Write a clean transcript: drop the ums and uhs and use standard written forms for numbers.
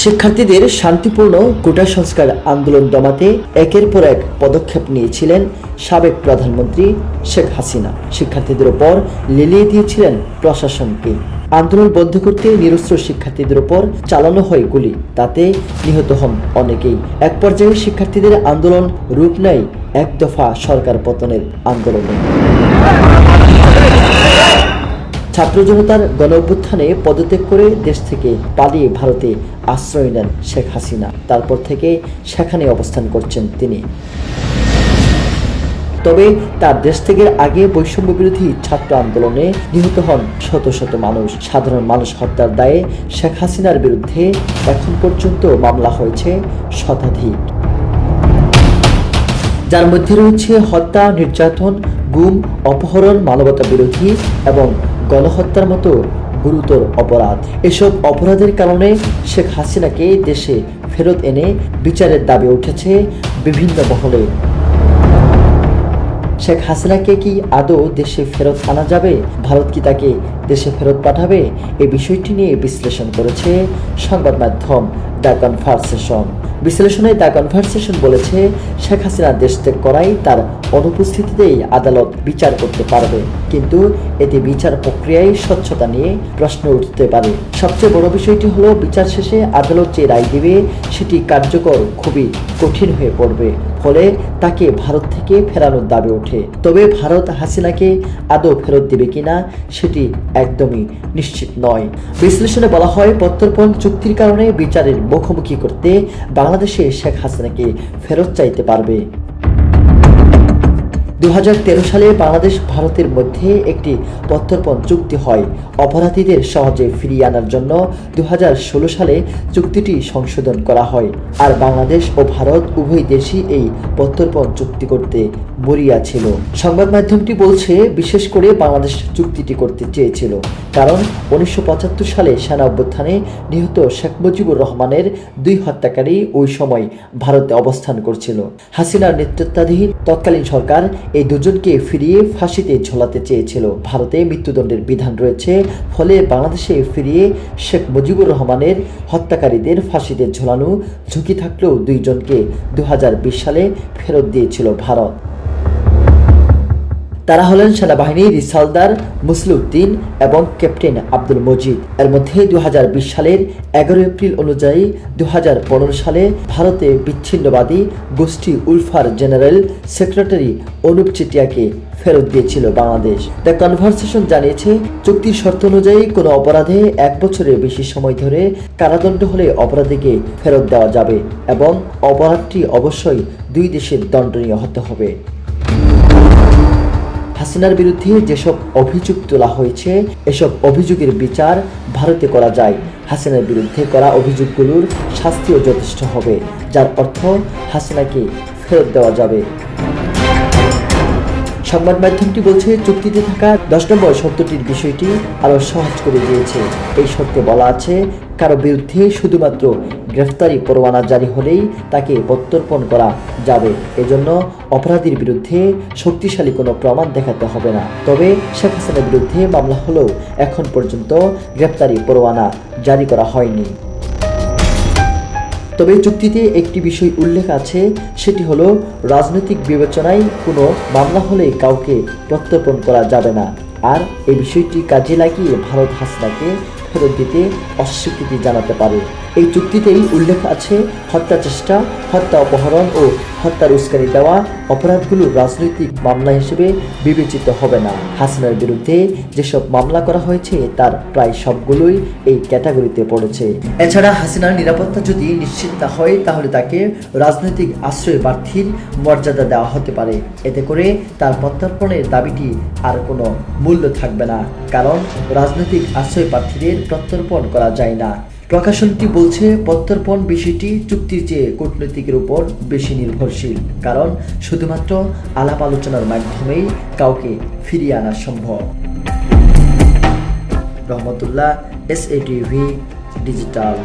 শিক্ষার্থীদের শান্তিপূর্ণ কোটা সংস্কার আন্দোলন দমাতে একের পর এক পদক্ষেপ নিয়েছিলেন সাবেক প্রধানমন্ত্রী শেখ হাসিনা। শিক্ষার্থীদের উপর লেলিয়ে দিয়েছিলেন প্রশাসনকে। আন্দোলন বন্ধ করতে নিরস্ত্র শিক্ষার্থীদের উপর চালানো হয় গুলি, তাতে নিহত হন অনেকেই। এক পর্যায়ে শিক্ষার্থীদের আন্দোলন রূপ নেয় এক দফা সরকার পতনের আন্দোলনে। ছাত্র জনতার গণ অভ্যুত্থানে পদত্যাগ করে দেশ থেকে পালিয়ে ভারতে আশ্রয় নেন শেখ হাসিনা। তারপর থেকে সেখানে অবস্থান করছেন তিনি। তবে তার দেশ থেকে আগে বৈষম্য বিরোধী ছাত্র আন্দোলনে নিহত হন শত শত মানুষ। সাধারণ মানুষ হত্যার দায়ে শেখ হাসিনার বিরুদ্ধে এখন পর্যন্ত মামলা হয়েছে শতাধিক, যার মধ্যে রয়েছে হত্যা, নির্যাতন, গুম, অপহরণ, মানবতা বিরোধী এবং গণহত্যার মতো গুরুতর অপরাধ। এসব অপরাধের কারণে শেখ হাসিনাকে দেশে ফেরত এনে বিচারের দাবি উঠেছে বিভিন্ন মহলে। শেখ হাসিনাকে কি আদৌ দেশে ফেরত আনা যাবে? ভারত কি তাকে দেশে ফেরত পাঠাবে? এই বিষয়টি নিয়ে বিশ্লেষণ করেছে সংবাদ মাধ্যম দ্য কনভারসেশন। বিশ্লেষণে দ্য কনভারসেশন বলেছে, শেখ হাসিনা দেশ ত্যাগ করায় তার অনুপস্থিতিতেই আদালত বিচার করতে পারবে, কিন্তু এতে বিচার প্রক্রিয়ায় স্বচ্ছতা নিয়ে প্রশ্ন উঠতে পারে। সবচেয়ে বড় বিষয়টি হলো, বিচার শেষে আদালত যে রায় দেবে সেটি কার্যকর খুবই কঠিন হয়ে পড়বে, ফলে তাকে ভারত থেকে ফেরানোর দাবি ওঠে। তবে ভারত হাসিনাকে আদৌ ফেরত দেবে কিনা সেটি একদমই নিশ্চিত নয়। বিশ্লেষণে বলা হয়, প্রত্যর্পণ চুক্তির কারণে বিচারের মুখোমুখি করতে বাংলাদেশে শেখ হাসিনাকে ফেরত চাইতে পারবে। 2013 সালে বাংলাদেশ ভারতের মধ্যে একটি প্রত্যর্পণ চুক্তি হয়। অপরাধীদের সহজে ফিরিয়ে আনার জন্য 2016 সালে চুক্তিটি সংশোধন করা হয়। আর বাংলাদেশ ও ভারত উভয় দেশই এই প্রত্যর্পণ চুক্তি করতে মরিয়া ছিল। সংবাদ মাধ্যমটি বলছে, বিশেষ করে বাংলাদেশ চুক্তিটি করতে চেয়েছিল কারণ 1975 সালে সেনা অভ্যুত্থানে নিহত শেখ মুজিবুর রহমানের 2 হত্যাকারী ওই সময় ভারতে অবস্থান করছিল। হাসিনার নেতৃত্বাধীন তৎকালীন সরকার এই দুজনকে ফিরিয়ে ফাঁসিতে ঝোলাতে চেয়েছিল। ভারতে মৃত্যুদণ্ডের বিধান রয়েছে, ফলে বাংলাদেশে ফিরিয়ে শেখ মুজিবুর রহমানের হত্যাকারীদের ফাঁসিতে ঝোলানো ঝুঁকি থাকলেও 2 জনকে 2020 সালে ফেরত দিয়েছিল ভারত। তারা হলেন সেনাবাহিনীর রিসালদার মুসলিউদ্দিন এবং ক্যাপ্টেন আব্দুল মজিদ। এর মধ্যে 2020 সালের 11 এপ্রিল অনুযায়ী 2015 সালে ভারতে বিচ্ছিন্নবাদী গোষ্ঠী উলফার জেনারেল সেক্রেটারি অনুপ চেটিয়াকে ফেরত দিয়েছিল বাংলাদেশ। দ্য কনভারসেশন জানিয়েছে, চুক্তির শর্ত অনুযায়ী কোনো অপরাধে 1 বছরের বেশি সময় ধরে কারাদণ্ড হলে অপরাধীকে ফেরত দেওয়া যাবে এবং অপরাধটি অবশ্যই 2 দেশের দণ্ডনীয় হতে হবে। হাসিনার বিরুদ্ধে যেসব অভিযোগ তোলা হয়েছে, এসব অভিযোগের বিচার ভারতে করা যায়। হাসিনার বিরুদ্ধে করা অভিযোগগুলোর শাস্তিও যথেষ্ট হবে, যার অর্থ হাসিনাকে ফেরত দেওয়া যাবে। সংবাদ মাধ্যমটি বলছে, চুক্তিতে থাকা 10 নম্বর শর্তটির বিষয়টি আরও সহজ করে দিয়েছে। এই শর্তে বলা আছে, কারো বিরুদ্ধে শুধুমাত্র গ্রেফতারি পরোয়ানা জারি হলেই তাকে প্রত্যর্পণ করা যাবে। এজন্য অপরাধীর বিরুদ্ধে শক্তিশালী কোনো প্রমাণ দেখাতে হবে না। তবে শেখ হাসিনার বিরুদ্ধে মামলা হলেও এখন পর্যন্ত গ্রেফতারি পরোয়ানা জারি করা হয়নি। তবে চুক্তিতে একটি বিষয় উল্লেখ আছে, সেটি হলো রাজনৈতিক বিবেচনায় কোনো মামলা হলে কাউকে প্রত্যর্পণ করা যাবে না। আর এই বিষয়টি কাজে লাগিয়ে ভারত হাসিনাকে ফেরত দিতে অস্বীকৃতি জানাতে পারে। এই চুক্তিতেই উল্লেখ আছে, হত্যা চেষ্টা, হত্যা, অপহরণ ও হত্যার উস্কানি দেওয়া অপরাধগুলো রাজনৈতিক মামলা হিসেবে বিবেচিত হবে না। হাসিনার বিরুদ্ধে যেসব মামলা করা হয়েছে তার প্রায় সবগুলোই এই ক্যাটাগরিতে পড়েছে। এছাড়া হাসিনার নিরাপত্তা যদি নিশ্চিত না হয়, তাহলে তাকে রাজনৈতিক আশ্রয় প্রার্থীর মর্যাদা দেওয়া হতে পারে। এতে করে তার প্রত্যর্পণের দাবিটি আর কোনো মূল্য থাকবে না, কারণ রাজনৈতিক আশ্রয় প্রার্থীদের প্রত্যর্পণ করা যায় না। প্রকাশনটি বলছে, প্রত্যর্পণ বিষয়টি চুক্তির চেয়ে কূটনৈতিকের উপর বেশি নির্ভরশীল, কারণ শুধুমাত্র আলাপ আলোচনার মাধ্যমেই কাউকে ফিরিয়ে আনা সম্ভব। রহমতুল্লাহ, SATV ডিজিটাল।